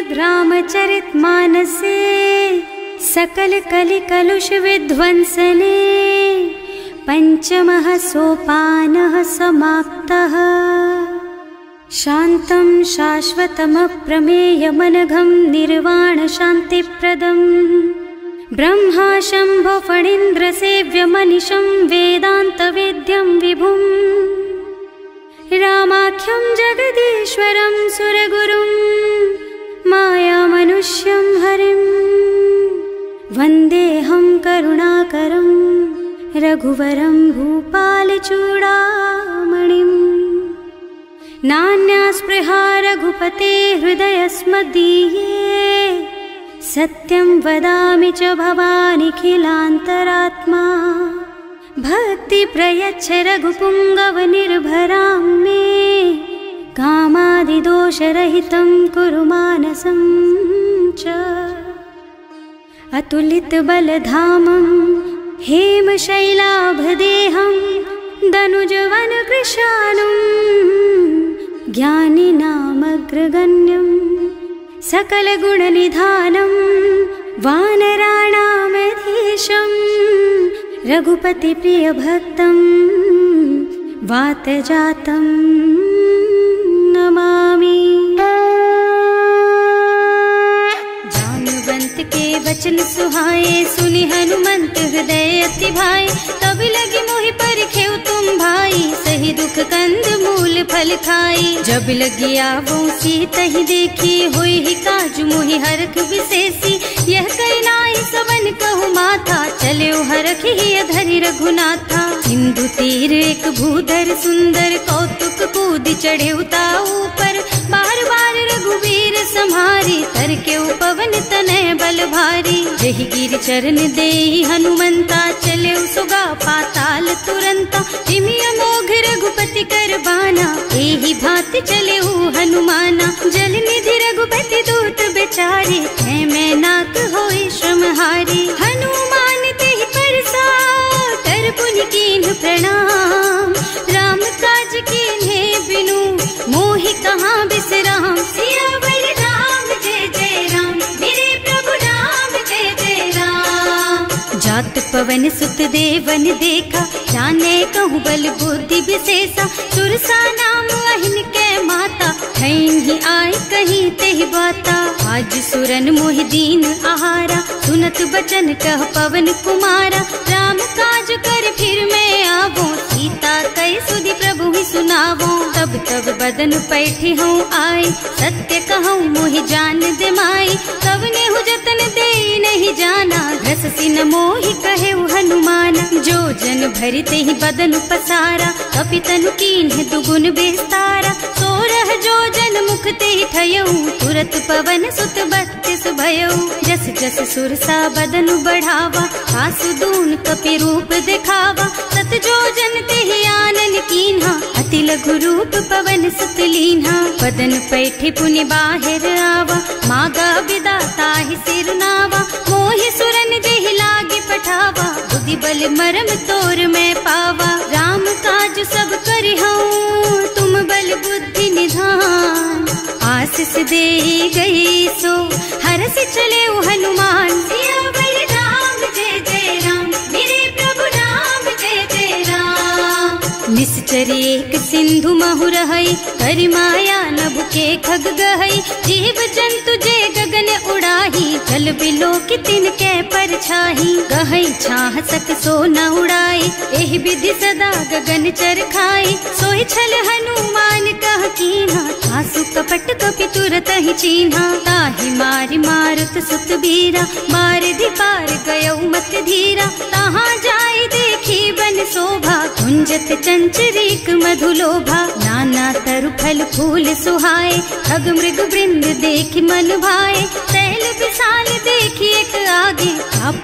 श्रीमद्रामचरितमानसे सकल कलि कलुष विध्वंसने पंचमः सोपानः समाप्तः। शान्तं शाश्वतमप्रमेयमनघं निर्वाण शान्तिप्रदं ब्रह्मा शम्भो फणीन्द्रसेव्यमनिशं वेदान्तवेद्यं विभुं रामाख्यं जगदीश्वरं सुरगुरुं मायामनुष्यं हरिं वन्देऽहं करुणाकरं रघुवरं भूपालचूडामणिं। नान्यास्पृहा रघुपते हृदयस्मदीये सत्यं वदामि च भवानिखिलान्तरात्मा। भक्ति प्रयच्छ रघुपुङ्गवनिर्भरां मे कामादिदोषरहितं कुरु मानसं च। अतुलितबलधामं हेमशैलाभदेहं दनुजवनकृशानुं ज्ञानिनामग्रगण्यं सकलगुणनिधानं वानराणामधीशं रघुपतिप्रियभक्तं वातजातं नमामि। जानुवंत के वचन सुहाए सुनि हनुमंत हृदय अति भाए। तब लगी मोहि परिखेउ तुम भाई सही दुख कंद मूल फल खाई। जब लगी आवो सीतहि देखी होई ही काजु मोहि हरख विशेषी। यह कई नाई सबन कहु माथा चले हरख ही धरि रघुनाथा। सिंधु तीर एक भूधर सुंदर कौतुक कूद चढ़े उताऊ पर। बार बार रघुवीर सम्हारी तर के पवन तनय बल भारी। जहि गिर चरण देहि हनुमंता चले सुगा पाताल तुरंता। जिमि अमोघ रघुपति कर बाना एहि भांति चले हनुमाना। जल निधि रघुपति दूत बेचारे है मैं नाक होई श्रमहारी। हनुमान तेहि परसा कर पुनि कीन्ह प्रणाम। राम काज कीन्हे बिनु मोहि कहाँ बिसराम। सियावर राम जय जय राम मेरे प्रभु राम जय जय राम। जात पवन सुत देवन देखा जाने कहूँ बल बुद्धि विशेषा। सुरसा नाम अहिन के माता ठैन ही आए कहीं तेहि बाता। आज सुरन मोहि दीन आहारा सुनत बचन कह पवन कुमारा। राम काज कर फिर मैं आवो सीता कई सुधि प्रभु ही सुनावो। तब तब बदन पैठी हूँ आए सत्य कहूँ मोहि जान दे माई। तब नेहु जतन दे नहीं जाना घस सिन मोहि कहे हनुमाना। जो जन भरते ही बदन पसारा कपितनु कीन्ह दुगुन बेस्तारा। सोरह जो जन मुख ते ठयऊ तुरत पवन सुत बत्तिस भयऊ। जस जस सुरसा बदन बढ़ावा आसु दून कपि रूप दिखावा। सत जो जन ते आनन कीन्हा अति लघु रूप पवन सुत लीन्हा। बदन पैठे पुनि बाहिर आवा मागा विदाता ही सिरनावा। मोहि सुरन जेहि लागे पठावा बुद्धि बल मरम तोर मैं पावा। राम काज सब करिहऊँ तुम बल बुद्धि निधान। आशीष दे गई सो हरस चले हनुमान। सियावर राम जय जय राम मेरे प्रभु राम जय जय राम। निश्चर एक सिंधु महु रहई करि माया नभ के खग गहई। जीव जंतु जे गगन उड़ाही जल बिलो की तिनके परछाही। गहई छाह सक सो न उड़ाई एहि विधि सदा गगन चर खाई। सोई छल हनुमान कह कीन्हा आसु कपट कपि तुरत ही चीन्हा। ताहि मारि मारुत सुत बीरा मार दी पार गयऊ मत धीरा। तहाँ जाय देखी बन शोभा कुंजत चंचरीक मधुलोभा। नाना तरु फल फूल सुहाए खग मृग वृंद देखि मन भाए। तैल विशाल देखी एक आगे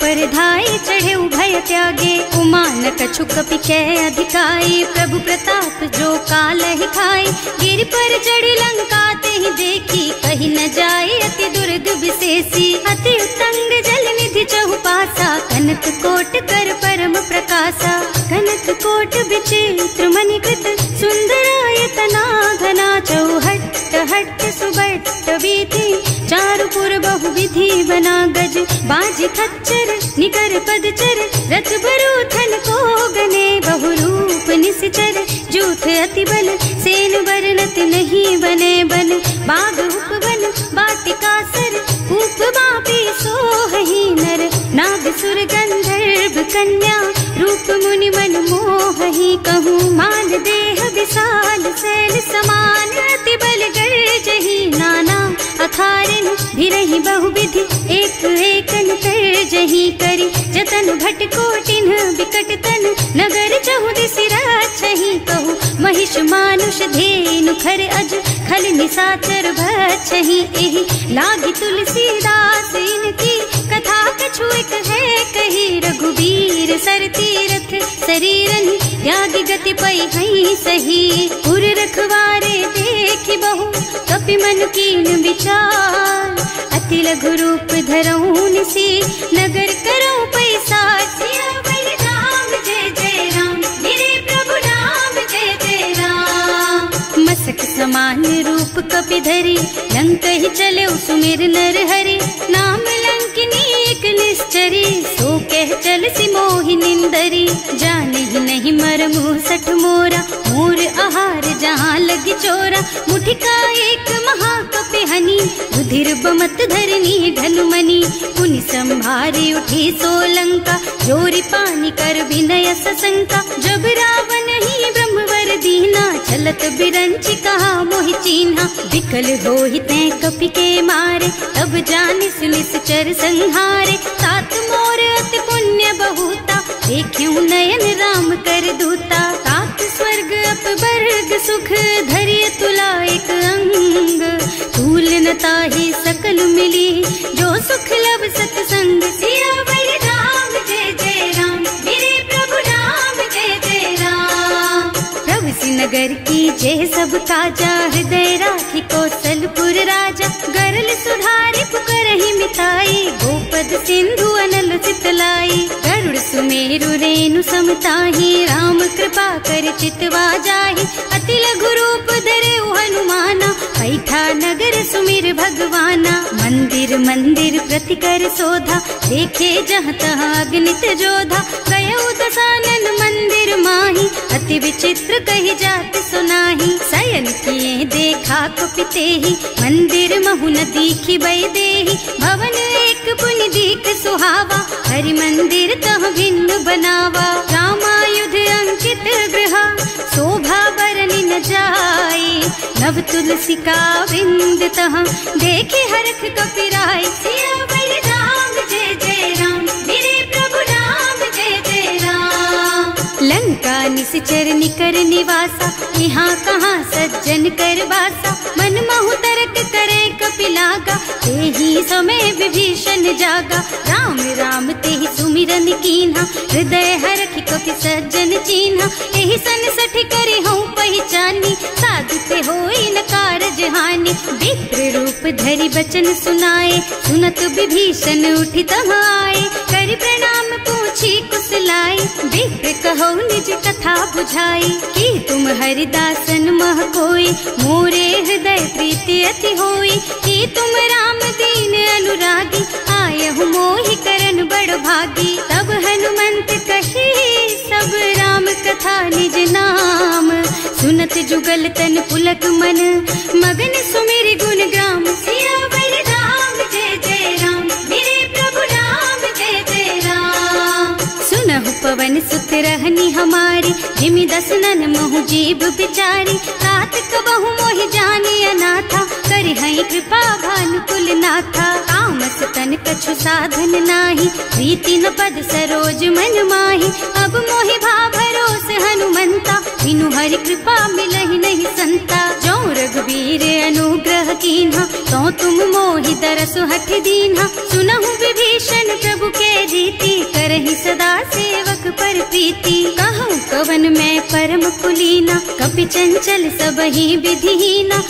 पर धाई चढ़े भय त्यागे। उमा न कछु कपि कै अधिकाई प्रभु प्रताप जो काल ही खाई। गिर पर चढ़ी लंका ते ही देखी कहीं न जाए अति दुर्ग विशेषी। अति उत्तंग जल निधि चहुपासा कनक कोट कर परम प्रकाशा। कनक कोट विचित्र मणिकृत सुंदरायतना घना चौहट्ट हट्ट सुबट्ट बीती, चारु पुर बहु विधि बना गज, बाजी खच्चर निकर पदचर, रथ बरूथन को गने, बहु रूप निश्चर, जूथ अति बल, सेन बरनत नहीं बने बन, बाग उपवन बाटिका सर, कूप बापी सोहहि नर, नाग सुर गंधर्व कन्या, रूप मुनि मन मोहहि, कहूँ माल देह विशाल शैल समान, अति बल गर्जहि नाना अखारिन, भिरहि बहुविधि एक एकन तरजहि करि, जतन भट कोटिन बिकट तन, नगर चहुदिस राछहि, कहूँ महिष मानुष धेनु खर अज, खल निसाचर भक्षहि, एहि लागी तुलसीदास इनकी, कथा कछु एक है कही, रघुबीर सर तीरथ शरीरन, त्यागी गति पई हई सही, पुर रखवारे देखि बहु, कपि मन कीन विचार, अति लघु रूप धरऊं निसी, नगर करऊं पैसार, सियावर राम जय जय राम, मेरे प्रभु राम जय जय राम, मसक समान रूप कपि धरी, लंक ही चले सुमिर नर हरि, नाम लंकिनी एक निश्चरी, सो कह चल सी मोहि निंदरी, जाने ही नहीं मरम सठ मोरा, मोर आहार जहाँ लगी चोरा, मुठिका एक महाकपि हनी, रुधिर बमत धरनी ढनुमनी, पुनि संभारी उठी सोलंका, जोरी पानी कर विनय सशंका, जब रावण ही ब्रह्मवर दीना, चलत बिरंची कहा मोहि चीन्हा, विकल होहि तै कपि के मारे, तब जानिस निश्चर संहारे, तात मोर अति पुण्य बहुता, देखियो नयन राम कर दूता, तात स्वर्ग अपवर्ग सुख, धरिय तुला एक अंग, तूल न ताहि सकल मिली, जो सुख लब सतसंग, सियावर राम जय जय राम, मेरे प्रभु राम जय जय राम, प्रभु सी नगर की जय सब काजा, हृदय राखी कौशलपुर राजा, गरल सुधारी पुकारहि मिताई, गोपद सिंधु अनल चितलाई, गरुड़ सुमेरु रेणु समताहि, राम कृपा कर चितवा जाहि, अति लघु रूप धरे हनुमाना, पैठा नगर सुमिर भगवाना, मंदिर मंदिर प्रति कर शोधा, देखे जहाँ तहाँ अगणित जोधा, गयो दसानन मंदिर माही, अति विचित्र कही जात सुनाही, शयन किए देखा कुपितेहि, मंदिर महु न दीखि बई देहि, भवन एक पुनि दीख सुहावा, हरि मंदिर तह भिन्न बनावा, रामायुध अंकित गृह, शोभा बरनि न जाई, नव तुलसी का वृंद तह, देखे हरख कपिराई, सियावर राम जय जय राम, मेरे प्रभु राम जय जय राम, लंका निश्चर निकर निवासा, यहाँ कहाँ सज्जन कर बासा, मन महु तरक करे कपिलागा, तेहि समय विभीषण जागा, राम राम तेहि सुमिरन कीन्हा, हृदय हरखि कपि सज्जन चीन्हा, एहि सन सठ करे हूँ पहचानी, साधु ते होई न कारज हानि, विप्र रूप धरि बचन सुनाए, सुनत विभीषण उठि तहाँ आए, करि प्रणाम पूछी कुशलाई, विप्र कहो निज कथा बुझाई, कि तुम हरिदासन मह कोई, मोरे हृदय प्रीति अति होई, कि तुम राम दीन अनुरागी, आयहु मोहि करन बड़ भागी, तब हनुमंत कही सब राम कथा निज नाम, सुनत जुगल तन पुलक मन, मगन सुमिर गुण ग्राम, सियावर राम जय जय राम, मेरे प्रभु राम जय जय राम, सुनहु पवन सुत रहनी हमारी, जिमि दसनन महु जीव बिचारी, तात कबहु मोहि जानी अनाथा, करि हई कृपा भानुकुल नाथा, तामस तन कछु साधन नाही, प्रीति न पद सरोज मन माही, अब मोहि भा भरोस हनुमंता, बिनु हरि कृपा मिलहि नहीं संता, जो रघुबीर अनुग्रह कीन्हा, तो तुम मोहि दरसु हठ दीन्हा, सुनहु विभीषण प्रभु के रीति, करहि सदा सेवक पर प्रीति, कहूँ कवन मैं परम कुलीना, कपि चंचल सबहि विधिहीना,